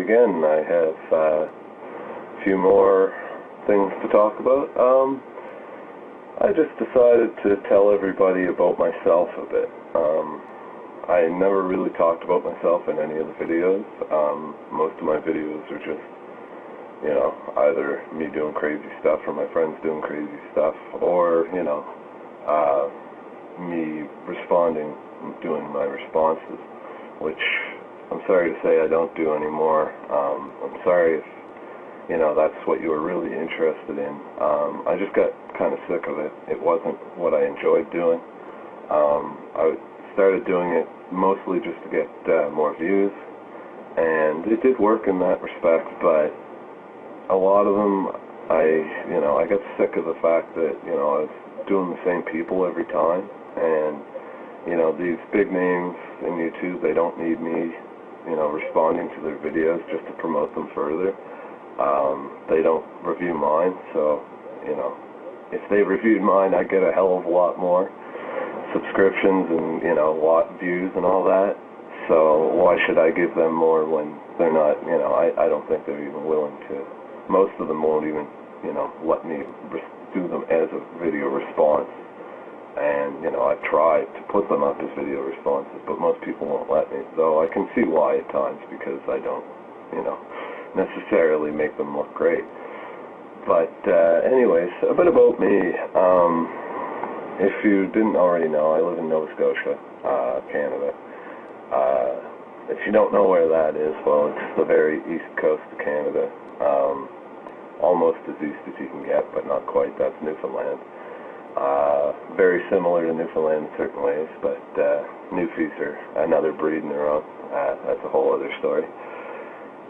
again. I have a few more things to talk about. I just decided to tell everybody about myself a bit. I never really talked about myself in any of the videos. Most of my videos are just, either me doing crazy stuff or my friends doing crazy stuff, or, me responding, doing my responses, which I'm sorry to say I don't do anymore. I'm sorry if, that's what you were really interested in. I just got kind of sick of it. It wasn't what I enjoyed doing. I started doing it mostly just to get more views, and it did work in that respect, but a lot of them, I got sick of the fact that, I was doing the same people every time, and, these big names in YouTube, they don't need me, responding to their videos just to promote them further. They don't review mine, so, if they reviewed mine, I'd get a hell of a lot more subscriptions and, views and all that. So why should I give them more when they're not, I don't think they're even willing to. Most of them won't even, let me do them as a video response. And, I've tried to put them up as video responses, but most people won't let me. Though I can see why at times, because I don't, necessarily make them look great. But anyways, a bit about me. If you didn't already know, I live in Nova Scotia, Canada. If you don't know where that is, well, it's the very east coast of Canada. Almost as east as you can get, but not quite. That's Newfoundland. Very similar to Newfoundland in certain ways, but Newfies are another breed in their own. That's a whole other story.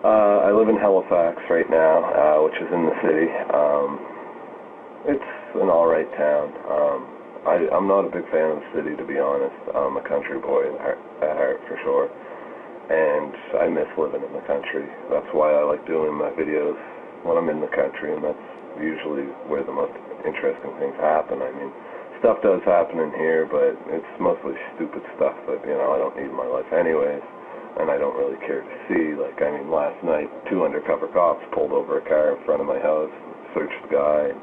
I live in Halifax right now, which is in the city. It's an alright town. I'm not a big fan of the city, to be honest. I'm a country boy at heart, for sure. And I miss living in the country. That's why I like doing my videos when I'm in the country, and that's usually where the most interesting things happen. I mean, stuff does happen in here, but it's mostly stupid stuff that, I don't need in my life anyways, and I don't really care to see. Like, last night, 2 undercover cops pulled over a car in front of my house, searched the guy, and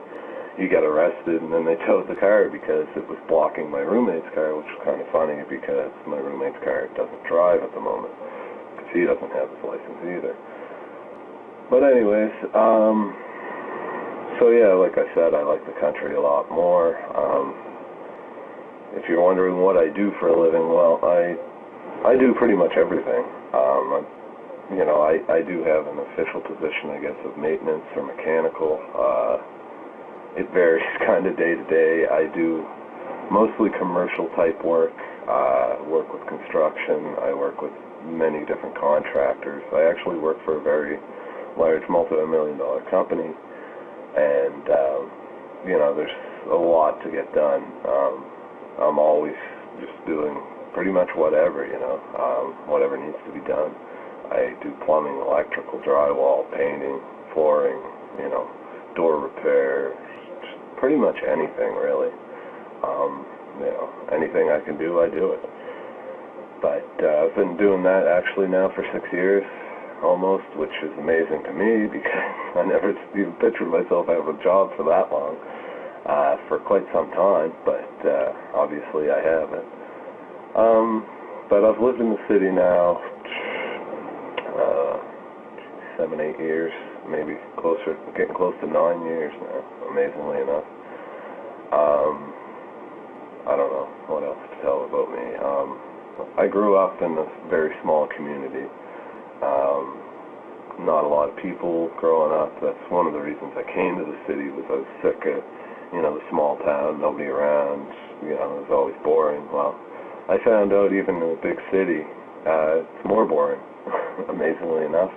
he got arrested, and then they towed the car because it was blocking my roommate's car, which is kind of funny because my roommate's car doesn't drive at the moment, because he doesn't have his license either. But anyways, so yeah, like I said, I like the country a lot more. If you're wondering what I do for a living, well, I do pretty much everything. I do have an official position, I guess, of maintenance or mechanical. It varies kind of day to day. I do mostly commercial type work. Work with construction. I work with many different contractors. I actually work for a very large multi-million-dollar company, and there's a lot to get done. I'm always just doing pretty much whatever, whatever needs to be done. I do plumbing, electrical, drywall, painting, flooring, door repair, just pretty much anything really. Anything I can do, I do it. But I've been doing that actually now for 6 years almost, which is amazing to me because I never even pictured myself having a job for that long, for quite some time, but obviously I haven't. But I've lived in the city now 7, 8 years, maybe closer, getting close to 9 years now, amazingly enough. I don't know what else to tell about me. I grew up in a very small community. Not a lot of people growing up. That's one of the reasons I came to the city, was I was sick of, the small town, nobody around, it was always boring. Well, I found out even in a big city, it's more boring, amazingly enough.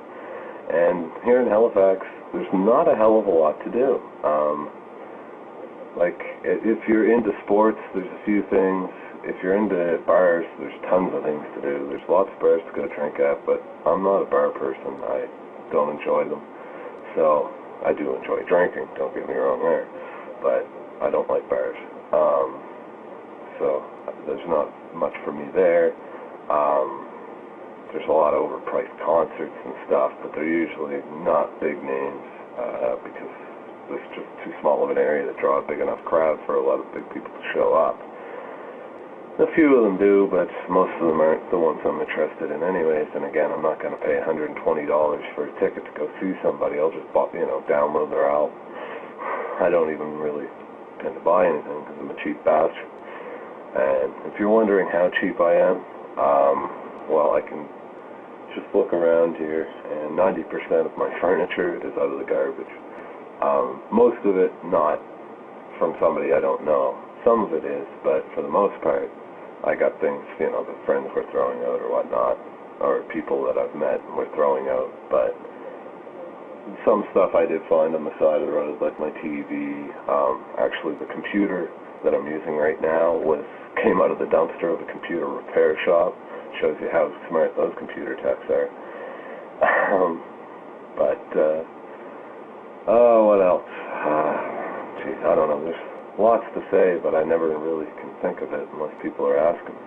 And here in Halifax, there's not a hell of a lot to do. Like, if you're into sports, there's a few things. If you're into bars, there's tons of things to do. There's lots of bars to go drink at, but I'm not a bar person. I don't enjoy them. So, I do enjoy drinking, don't get me wrong there, but I don't like bars. So, there's not much for me there. there's a lot of overpriced concerts and stuff, but they're usually not big names because it's just too small of an area to draw a big enough crowd for a lot of big people to show up. A few of them do, but most of them aren't the ones I'm interested in anyways. And again, I'm not going to pay $120 for a ticket to go see somebody. I'll just, download their album. I don't even really tend to buy anything because I'm a cheap bastard. And if you're wondering how cheap I am, well, I can just look around here, and 90% of my furniture is out of the garbage. Most of it not from somebody I don't know. Some of it is, but for the most part, I got things, that friends were throwing out or whatnot, or people that I've met were throwing out. But some stuff I did find on the side of the road, like my TV. Actually, the computer that I'm using right now came out of the dumpster of a computer repair shop. Shows you how smart those computer techs are. What else? Geez, I don't know. There's lots to say, but I never really can think of it unless people are asking me.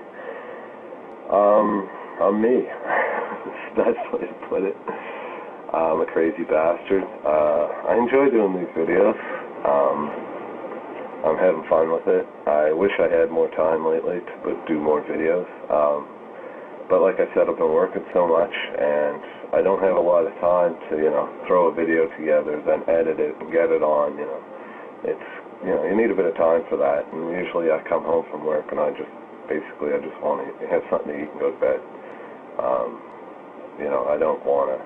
I'm me. That's the best way to put it. I'm a crazy bastard. I enjoy doing these videos. I'm having fun with it. I wish I had more time lately to do more videos. But like I said, I've been working so much, and I don't have a lot of time to, throw a video together, then edit it and get it on. It's you need a bit of time for that, and usually I come home from work and I just want to have something to eat and go to bed. I don't want to,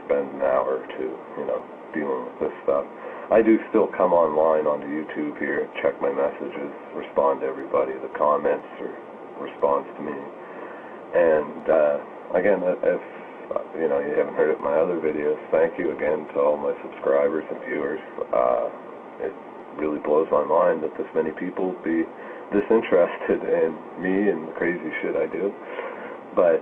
spend an hour or two, dealing with this stuff. I do still come online onto YouTube here, check my messages, respond to everybody, the comments or response to me. And again, if you haven't heard it in my other videos, thank you again to all my subscribers and viewers. It really blows my mind that this many people be disinterested in me and the crazy shit I do. But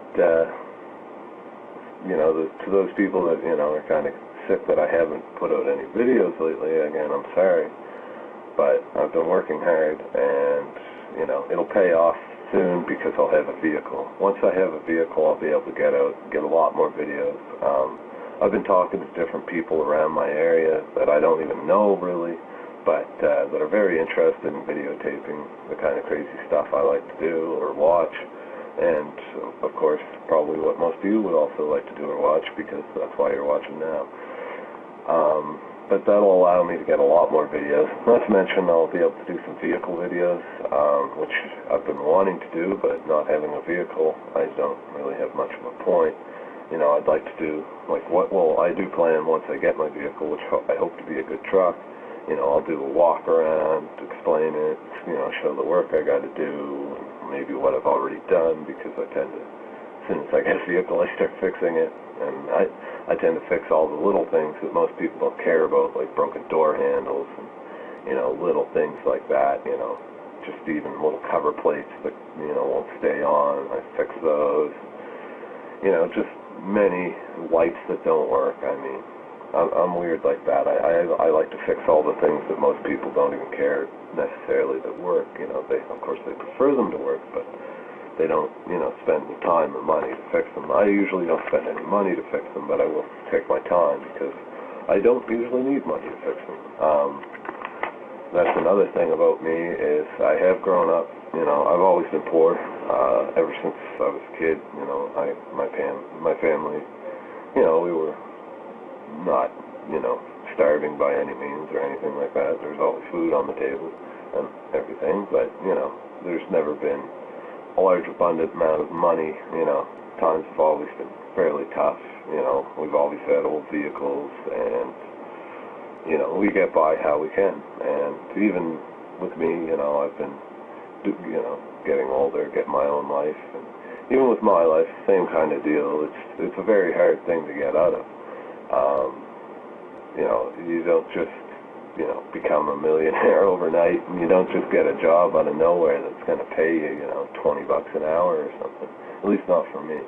to those people that are kind of sick that I haven't put out any videos lately, again, I'm sorry, but I've been working hard, and it'll pay off soon because I'll have a vehicle. Once I have a vehicle, I'll be able to get out, get a lot more videos. I've been talking to different people around my area that I don't even know really, but that are very interested in videotaping the kind of crazy stuff I like to do or watch, and of course probably what most of you would also like to do or watch, because that's why you're watching now. But that'll allow me to get a lot more videos. Not to mention I'll be able to do some vehicle videos, which I've been wanting to do, but not having a vehicle, I don't really have much of a point. I'd like to do, I do plan once I get my vehicle, which I hope to be a good truck, I'll do a walk around, explain it, show the work I got to do, and maybe what I've already done, because I tend to, as soon as I get a vehicle, I start fixing it, and I tend to fix all the little things that most people don't care about, like broken door handles, and, little things like that, just even little cover plates that, won't stay on, I fix those, just many lights that don't work. I mean, I'm weird like that. I like to fix all the things that most people don't even care necessarily that work. Of course they prefer them to work, but they don't, spend the time or money to fix them. I usually don't spend any money to fix them, but I will take my time because I don't usually need money to fix them. That's another thing about me is I have grown up, I've always been poor, ever since I was a kid, my family, we were not, starving by any means or anything like that. There's always food on the table and everything, but, there's never been a large abundant amount of money. Times have always been fairly tough. We've always had old vehicles, and we get by how we can. And even with me, I've been getting older, getting my own life, and even with my life, same kind of deal. It's a very hard thing to get out of. You don't just become a millionaire overnight, and you don't just get a job out of nowhere that's going to pay you, $20 an hour or something. At least not for me.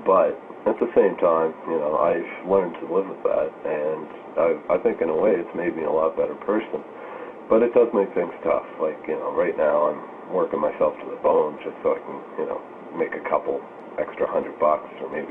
But at the same time, I've learned to live with that, and I think in a way it's made me a lot better person. But it does make things tough. Like, right now working myself to the bone just so I can, make a couple extra $100 or maybe